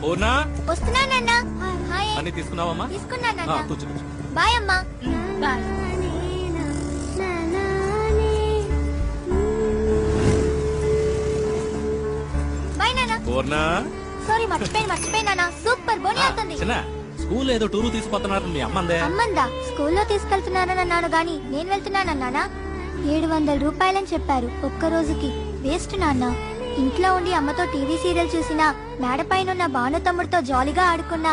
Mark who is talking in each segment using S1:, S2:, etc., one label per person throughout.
S1: పూర్ణ
S2: వస్తున్నానన్నా. Hi.
S1: అన్ని తీసుకున్నావమ్మా?
S2: తీసుకున్నానన్నా.
S1: కూర్చో.
S2: Bye అమ్మా. బాయ్. బాయ్ నాన్న.
S1: పూర్ణ
S2: సారీ మర్చిపోయినా. సూపర్ బోని అవుతుంది.
S1: చిన్న స్కూల్ ఏదో టూరు తీసుకుపోతున్నారు మీ అమ్మందే.
S2: అమ్మందా? స్కూల్లో తీసుకెళ్తున్నానని అన్నాను గాని నేను వెళ్తున్నానన్నానా? 700 రూపాయలని చెప్పారు ఒక్క రోజుకి. వేస్ట్ నాన్న. ఇంట్లో ఉండి అమ్మతో టీవీ సీరియల్ చూసినా, మేడపైన ఉన్న భాను తమ్ముడితో జాలీగా ఆడుకున్నా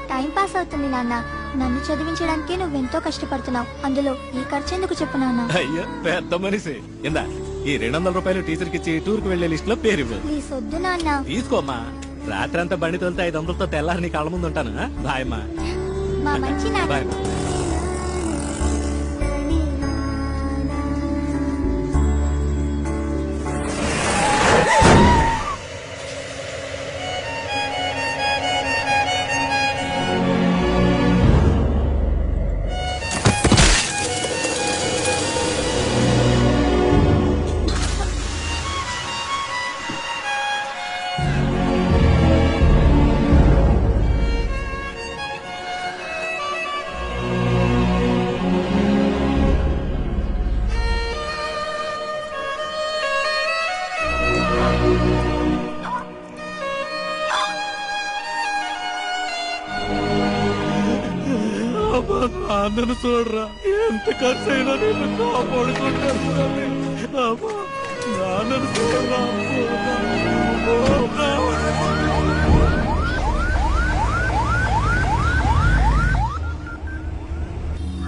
S2: టైం పాస్ అవుతుంది నాన్న. నన్ను చదివించడానికి నువ్వెంతో కష్టపడుతున్నావు, అందులో ఈ ఖర్చు ఎందుకు చెప్పు నాన్న?
S1: అయ్యా పెద్ద మనిషి. ఇందా ఈ 200 రూపాయలు టీచర్ కి ఇచ్చి టూర్ కు వెళ్లే లిస్ట్ లో పేరు
S2: ప్లీజ్ వద్దు నాన్న.
S1: తీసుకోమ్మా. రాత్రంతా బండి తోలితే 500తో తెల్లారి నీ కాళ్ళ ముందు ఉంటాను. బాయ్ అమ్మా.
S2: మా మంచి నాన్న.
S1: బాయ్ అమ్మా. అందరూ చూడరా, ఎంత ఖర్చు అయినా నేను కాపాడుకుంటాను. నాన్నను చూడరా.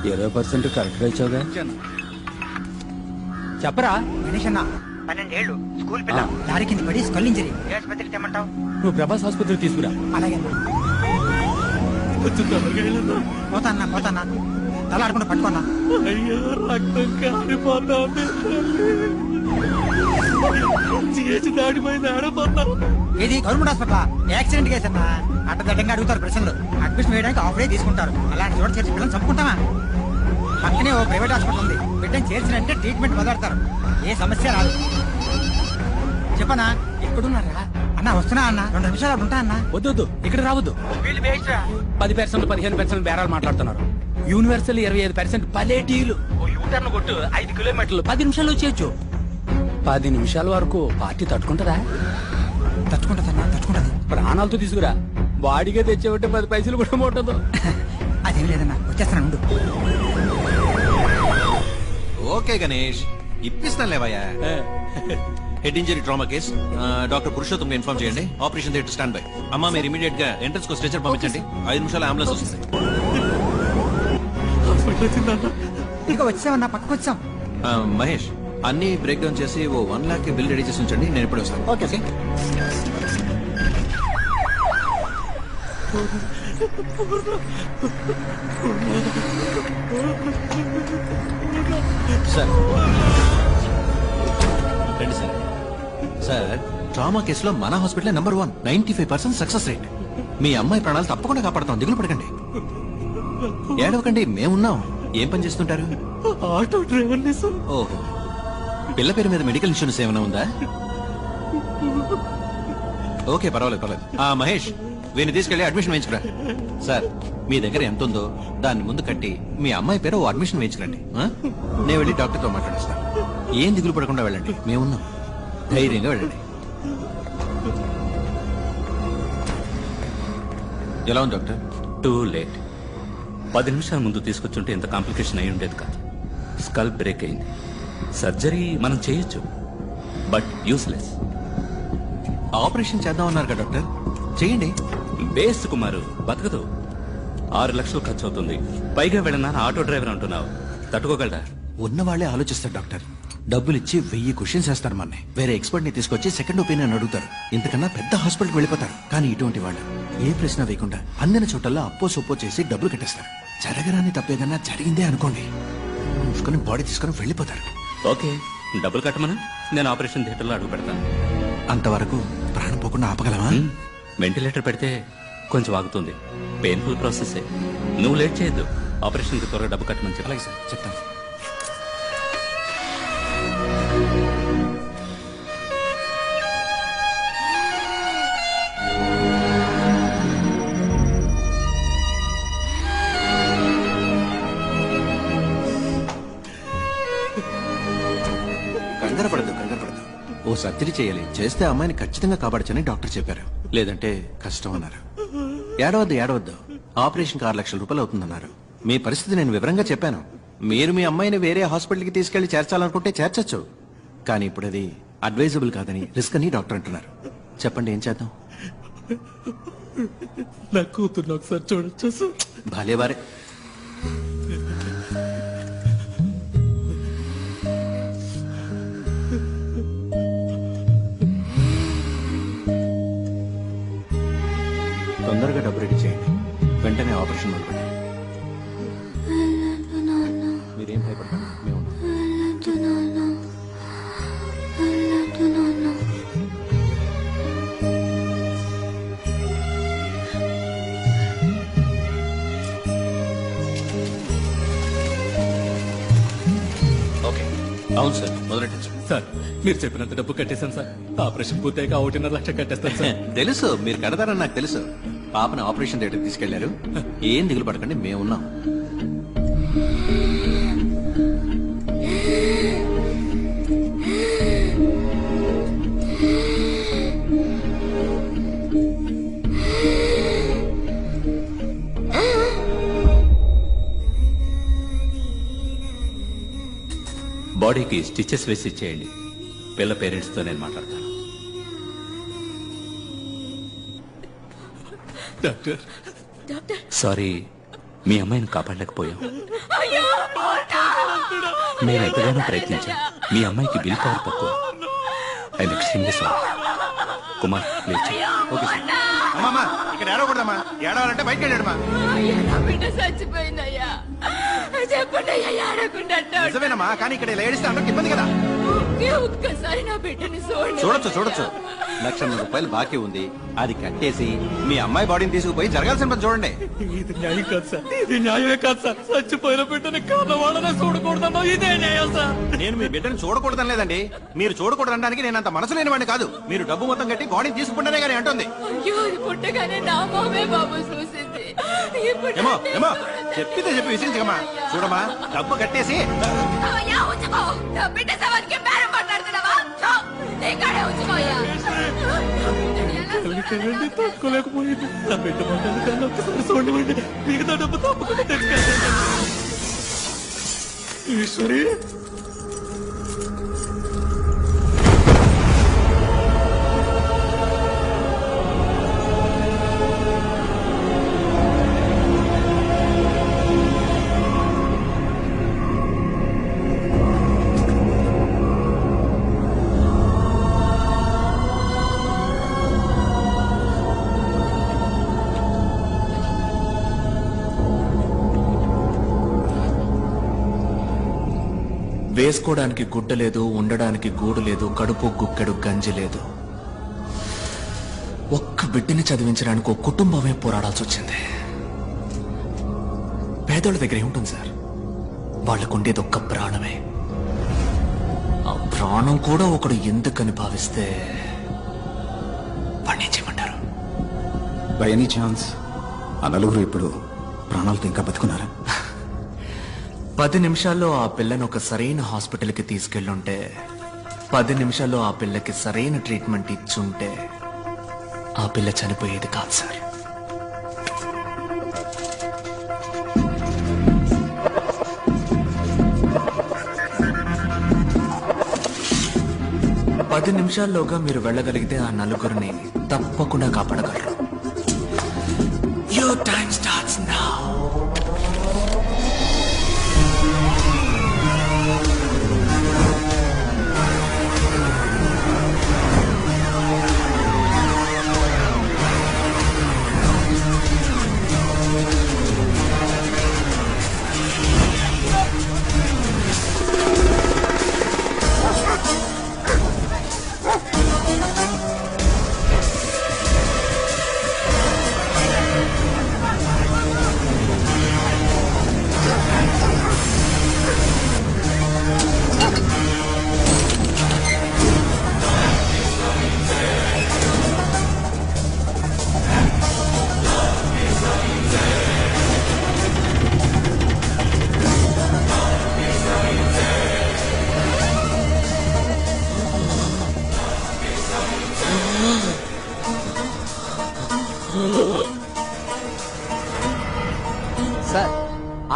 S3: 20% కరెక్ట్ గా ఇచ్చావుగా. చెప్పరా
S4: గణేష్ అన్న 12 ఏళ్ళు స్కూల్ పిల్ల దారి కింద పడి స్కల్ ఇంజరీ. ఏ ఆసుపత్రికి తెమ్మంటావు?
S3: నువ్వు ప్రభాస్ ఆసుపత్రికి తీసుకురా.
S4: అలాగే పోతాన్నా తల ఆడకుండా పట్టుకున్నా.
S1: అయ్యా రక్తం కారిపోతాంది. దాడిపోయింది ఆడపోతా.
S4: ఇది గవర్నమెంట్ హాస్పిటల్. యాక్సిడెంట్ కేసు అన్నా. అడ్డదడ్డంగా అడుగుతారు ప్రశ్నలు. అడ్మిషన్ వేయడానికి హాఫ్ డే తీసుకుంటారు. అలాంటి చోట చేర్చి పిల్లలు చంపుకుంటామా? పక్కనే ఓ ప్రైవేట్ హాస్పిటల్ ఉంది. బిడ్డను చేర్చినంటే ట్రీట్మెంట్ మొదలెడతారు. ఏ సమస్య రాదు. చెప్పనా? ఎక్కడున్నారా అన్న? వస్తున్నా అన్న. 2 నిమిషాలు ఉంటా అన్న.
S3: వద్దు ఇక్కడ రావద్దు. 10% 15% బేరాలు మాట్లాడుతున్నారు. యూనివర్సల్ 25% పలేటీలు. యూటర్న్ కొట్టు 5 కిలోమీటర్లు 10 నిమిషాలు వచ్చేయచ్చు. 10 నిమిషాల వరకు పార్టీ తట్టుకుంటదా?
S4: తట్టుకుంటది.
S3: ప్రాణాలతో తీసుకురా. బాడీగా తెచ్చేవంటే 10 పైసలు కూడా ముట్టదు.
S4: అదేం లేదన్నా, వచ్చేస్తాను.
S5: ఓకే గణేష్, ఇప్పిస్తాను లేవయ్యా. Head injury trauma case. Doctor Purushottam inform చేయండి. Operation theatre stand by. అమ్మా మీరు ఇమీడియట్ గా ఎంట్రన్స్ కు స్ట్రెచర్ పంపించండి. 5 నిమిషాలు అంబులెన్స్ వస్తుంది.
S4: ఇక వచ్చామన్నా, పక్కకు వచ్చాం.
S5: మహేష్ అన్ని బ్రేక్ డౌన్ చేసి ఓ 1 లాక్ బిల్ రెడీ చేసి ఉంచండి. నేను ఎప్పుడు వస్తాను.
S4: ఓకే
S5: సార్ రండి సార్. సార్ ట్రామా కేసులో మన హాస్పిటల్ నెంబర్ 1, 95% సక్సెస్ రేట్. మీ అమ్మాయి ప్రాణాలు తప్పకుండా కాపాడతాం. దిగులు పడకండి, ఏడవకండి, మేమున్నాం. ఏం పని చేస్తుంటారు?
S1: Auto driver.
S5: ఓహో, పిల్ల పేరు మీద మెడికల్ ఇన్సూరెన్స్ ఏమైనా ఉందా? ఓకే, పర్వాలేదు. మహేష్ వీని తీసుకెళ్లి అడ్మిషన్ వేయించుకురా. సార్ మీ దగ్గర ఎంత ఉందో దాన్ని ముందు కట్టి మీ అమ్మాయి పేరు ఓ అడ్మిషన్ వేయించుకురండి. నేను వెళ్ళి డాక్టర్తో మాట్లాడేస్తాను. ఏం దిగులు పడకుండా వెళ్ళండి, మేమున్నాం. ధైర్యంగా వెళ్ళండి. ఎలా ఉంది డాక్టర్?
S1: Too late. 10 నిమిషాల ముందు తీసుకొచ్చుంటే ఇంత కాంప్లికేషన్ అయి ఉండేది కాదు. స్కల్ బ్రేక్ అయింది. సర్జరీ మనం చేయొచ్చు, బట్ యూస్లెస్.
S5: ఆపరేషన్ చేద్దామన్నారు కదా డాక్టర్, చేయండి.
S1: బేస్ కుమారు బతకదు. 6 లక్షలు ఖర్చు అవుతుంది. పైగా వెళ్ళనా ఆటో డ్రైవర్ అంటున్నావు. తట్టుకోగలరా?
S5: ఉన్న వాళ్ళే ఆలోచిస్తారు డాక్టర్. డబ్బులు ఇచ్చి 1000 క్వశ్చన్స్ వేస్తారు. మన వేరే ఎక్స్పర్ట్ ని తీసుకొచ్చి సెకండ్ ఒపీనియన్ అడుగుతారు. ఇంతకన్నా పెద్ద హాస్పిటల్కి వెళ్ళిపోతారు. కానీ ఇటువంటి వాళ్ళు ఏ ప్రశ్న వేయకుండా అందిన చోటల్లో అప్పో సొప్పో చేసి డబ్బులు కట్టేస్తారు. జరగరాని తప్పేదన్నా జరిగిందే అనుకోండి, మూసుకొని బాడీ తీసుకొని వెళ్ళిపోతారు.
S1: ఓకే, డబ్బులు కట్టమని నేను ఆపరేషన్ థియేటర్లో అడుగు పెడతాను.
S5: అంతవరకు ప్రాణం పోకుండా ఆపగలమా?
S1: వెంటిలేటర్ పెడితే కొంచెం ఆగుతుంది. Painful process. నువ్వు లేట్ చేయొద్దు. ఆపరేషన్ కి త్వరగా డబ్బు కట్టమని చెప్పాలి.
S5: సార్ చెప్తాను. కంగారు పడదు. ఓ సర్జరీ చేయాలి, చేస్తే అమ్మాయిని ఖచ్చితంగా కాపాడచ్చని డాక్టర్ చెప్పారు. లేదంటే కష్టం అన్నారు. ఏడవద్దు, ఆపరేషన్ 6 లక్షల రూపాయలు అవుతుందన్నారు. మీ పరిస్థితి నేను వివరంగా చెప్పాను. మీరు మీ అమ్మాయిని వేరే హాస్పిటల్కి తీసుకెళ్లి చేర్చాలనుకుంటే చేర్చచ్చు, కానీ ఇప్పుడు అది అడ్వైజబుల్ కాదని, రిస్క్ అని డాక్టర్ అంటున్నారు. చెప్పండి, ఏం చేద్దాం?
S1: నా కూతురు ఒకసారి చూడొచ్చు సార్.
S5: భలే వారే. తొందరగా డబ్బు రెడీ చేయండి, వెంటనే ఆపరేషన్ మొదలుపెట్టండి. మీరేం భయపడకండి, మేము ఉన్నాం. ఓకే, అవును సార్, మొదలెట్టచ్చు.
S1: సార్ మీరు చెప్పినంత డబ్బు కట్టేశాను సార్. ఆపరేషన్ పూర్తయ్యాక 1.5 లక్ష కట్టేస్తాను సార్.
S5: తెలుసు, మీరు కడతారని నాకు తెలుసు. పాపని ఆపరేషన్ థియేటర్ తీసుకెళ్లారు. ఏం దిగులు పడకండి, మేమున్నాం.
S1: బాడీకి స్టిచెస్ వేసి ఇచ్చేయండి. పిల్ల పేరెంట్స్తో నేను మాట్లాడతాను. డాక్టర్ సారీ, మీ అమ్మాయిని కాపాడలేకపోయాం. నేను ఎంతగానో ప్రయత్నించాను. మీ అమ్మాయికి బిల్ పవర్ తక్కువ. I extremely sorry. Kumar please. Okay sir.
S5: అమ్మా, ఇక్కడ ఏడవకూడదమ్మా. ఏడవాలంటే బయటకు వెళ్ళాడమ్మా.
S6: చచ్చిపోయిందయ్యా, చెప్పండి అయ్యా, ఏడకుండా
S5: నిజమేనమ్మా, కానీ ఇక్కడ ఇలా ఏడిస్తే అందరికి ఇబ్బంది కదా.
S6: ఒక్కసారి నా బిడ్డని
S5: చూడొచ్చు. 1,00,000 రూపాయలు బాకీ ఉంది, అది కట్టేసి మీ అమ్మాయి బాడీని తీసుకుపోయి జరగాల్సిన పని చూడండి.
S1: ఇది న్యాయం కాదు సార్, ఇది న్యాయమే కాదు సార్. చచ్చిపోయిన బిడ్డని కాదవాళ్ళనే చూడకూడదన్నా ఇదే న్యాయం సార్.
S5: నేను మీ బిడ్డను చూడకూడదని లేదండి. మీరు చూడకూడదనడానికి నేను అంత మనసు లేని వాడిని కాదు. మీరు డబ్బు మొత్తం కట్టి బాడీని తీసుకుంటేనే కానీ అంటుంది.
S6: అయ్యో, అది పుట్టగానే నా మామే బాబు చూసింది.
S5: ఏమో చెప్పితే చెప్పి విసిరించకమ్మా. చూడమ్మా, డబ్బు కట్టేసి
S6: అయ్యా, ఉంచుకో. నా బిడ్డ సవానికి బేరం మాట్లాడుతున్నావా? నీకాడే ఉంచుకోయ్యా.
S1: తట్టుకోలేకపోయింది. నా బిడ్డ మాట్లాడుతాను, ఒక్కసారి చూడండి. మిగతా డబ్బు తప్పకుండా తెచ్చుకెళ్తాను. ఈశ్వరి,
S7: వేసుకోవడానికి గుడ్డ లేదు, ఉండడానికి గూడు లేదు, కడుపు గుక్కెడు గంజి లేదు. ఒక్క బిడ్డని చదివించడానికి ఒక కుటుంబమే పోరాడాల్సి వచ్చింది. పేదోళ్ళ దగ్గర ఏముంటుంది సార్? వాళ్ళకుండేది ఒక్క ప్రాణమే. ఆ ప్రాణం కూడా ఒకడు ఎందుకని భావిస్తే వాడిని చేయమంటారు?
S8: బై ఎనీ ఛాన్స్ ఆ నలుగురు ఇప్పుడు ప్రాణాలతో ఇంకా బతుకున్నారా?
S7: 10 నిమిషాల్లో ఆ పిల్లని ఒక సరైన హాస్పిటల్కి తీసుకెళ్ళుంటే, 10 నిమిషాల్లో ఆ పిల్లకి సరైన ట్రీట్మెంట్ ఇచ్చుంటే ఆ పిల్ల చనిపోయేది కాదు సార్. పది నిమిషాల్లోగా మీరు వెళ్ళగలిగితే ఆ నలుగురిని తప్పకుండా కాపాడగలరు. Your time starts now.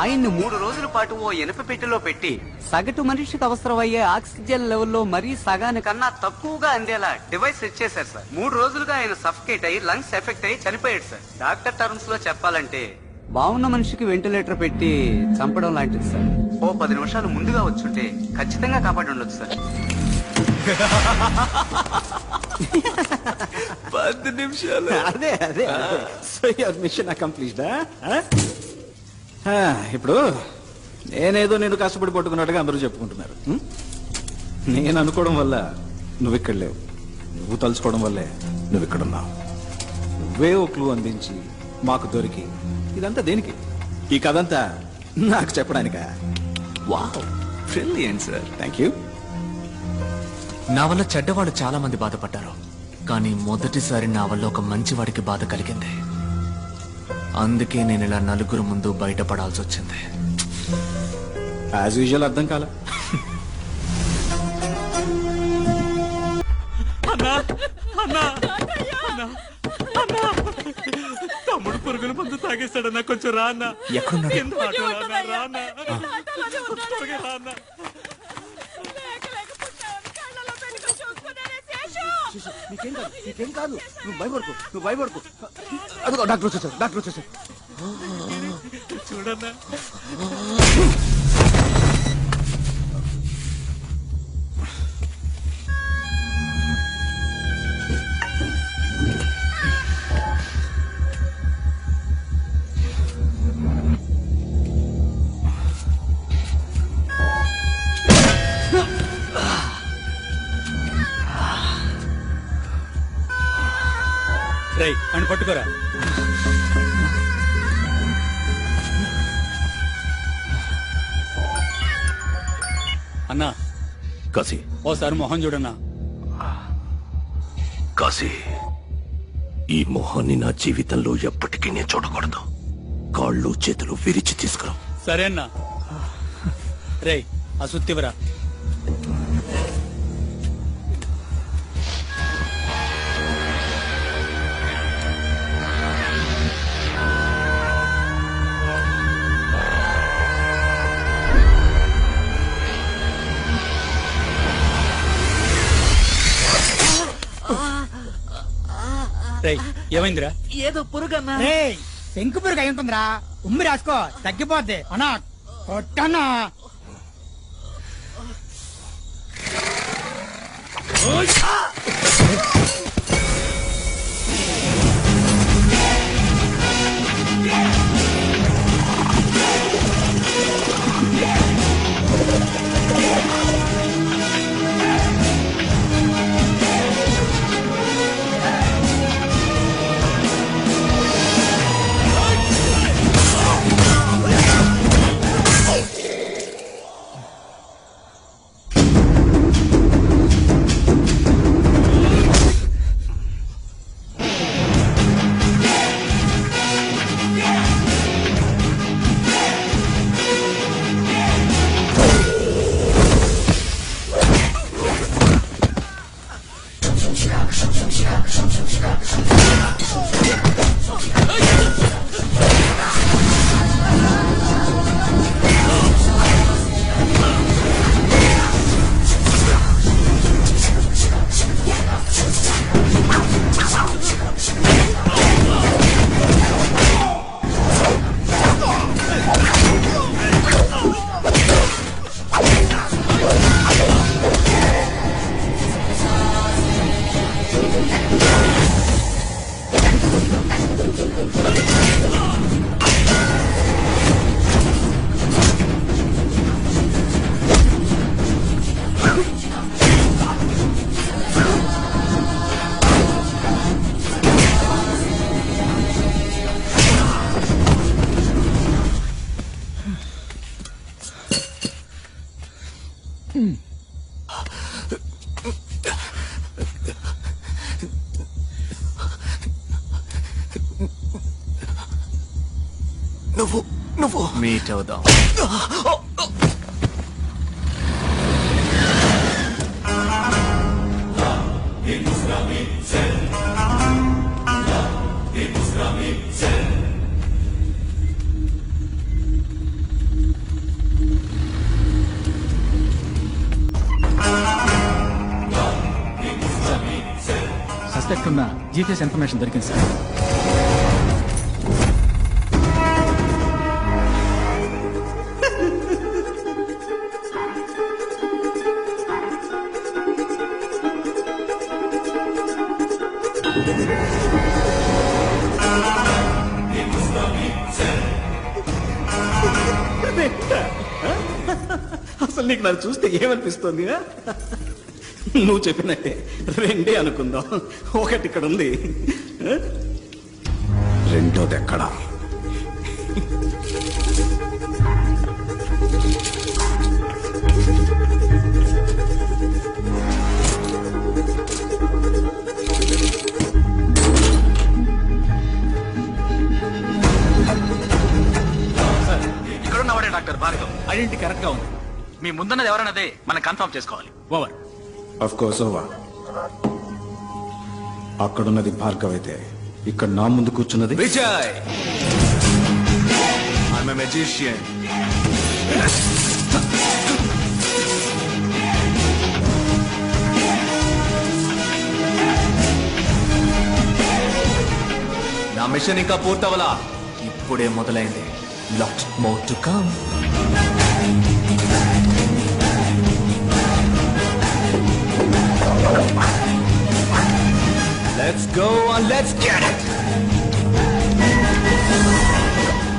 S9: ఆయన్ని 3 రోజుల పాటు ఓ ఇనప పెట్టెలో పెట్టి సగటు మనిషికి అవసరమయ్యే ఆక్సిజన్ లెవెల్లో మరీ సగానికన్నా తక్కువగా అందేలా డివైస్ సెట్ చేశారు సార్. 3 రోజులుగా ఆయన సఫకేట్ అయ్యి లంగ్స్ ఎఫెక్ట్ అయ్యి చనిపోయాడు సార్. డాక్టర్ టర్మ్స్ లో చెప్పాలంటే బాగున్న మనిషికి వెంటిలేటర్ పెట్టి చంపడం లాంటిది సార్. ఓ 10 నిమిషాలు ముందుగా వచ్చుంటే ఖచ్చితంగా కాపాడి ఉండొచ్చు సార్.
S8: 10 నిమిషాలు. అదే అదే సో యువర్ మిషన్ అకంప్లీష్డ్. ఇప్పుడు నేనేదో నేను కష్టపడి పట్టుకున్నట్టుగా అందరూ చెప్పుకుంటున్నారు. నేను అనుకోవడం వల్ల నువ్వు ఇక్కడ లేవు, నువ్వు తలుచుకోవడం వల్లే నువ్వు ఇక్కడ ఉన్నావు. నువ్వే ఓ క్లూ అందించి మాకు దొరికి ఇదంతా దేనికి? ఈ కథంతా నాకు చెప్పడానికా?
S7: Wow, brilliant sir.
S8: Thank you.
S7: నా వల్ల చెడ్డవాళ్ళు చాలా మంది బాధపడ్డారు, కానీ మొదటిసారి నా వల్ల ఒక మంచివాడికి బాధ కలిగింది. అందుకే నేను ఇలా నలుగురు ముందు బయటపడాల్సి వచ్చింది.
S8: యాజ్ యూజువల్ అర్థం కాల.
S1: తమ్ముడు పురుగుల మందు తాగేస్తాడన్నా, కొంచెం రా అన్న.
S8: నీకేం కాదు, నువ్వు భయపడుకో. అదిగో డాక్టర్ వచ్చేసారు.
S1: చూడన్నా.
S3: రేయ్ అని పట్టుకోరా. అన్నా
S1: కాశీ,
S3: ఓసారి మొహం చూడన్నా.
S1: కాశీ, ఈ మొహాన్ని నా జీవితంలో ఎప్పటికీ నేను చూడకూడదు. కాళ్ళు చేతులు విరిచి తీసుకురా.
S3: సరే అన్నా. రేయ్ ఆ సుత్తివరా. రేయ్ ఏమైందిరా?
S4: ఏదో పురుగన్నా. రేయ్ శంకు పురుగు అయి ఉంటుందిరా. ఉమ్మి రాసుకో, తగ్గిపోద్ది. అన్నా కొట్టన్నా.
S7: నువ్వు మీట్ అవుదాం.
S10: సస్పెక్ట్ ఉన్న జీపీఎస్ ఇన్ఫర్మేషన్ దొరికింది సార్.
S8: అసలు నీకు నన్ను చూస్తే ఏమనిపిస్తుంది? నువ్వు చెప్పినట్టే రెండే అనుకుందాం. ఒకటి ఇక్కడ ఉంది, రెండోది ఎక్కడ?
S10: ఇక్కడున్నవాడే డాక్టర్ భార్గవ్. ఐడెంటిటీ కరెక్ట్ గా ఉంది. మీ ముందున్నది ఎవరన్నదే మనం కన్ఫర్మ్ చేసుకోవాలి. ఓవర్.
S8: Of course over. అక్కడున్నది భార్గవ్ అయితే ఇక్కడ నా ముందు కూర్చున్నది
S7: విజయ్. I'm a magician. నా మిషన్ ఇంకా పూర్తవలా, ఇప్పుడే మొదలైంది. Lots more to come. Let's go and let's get it.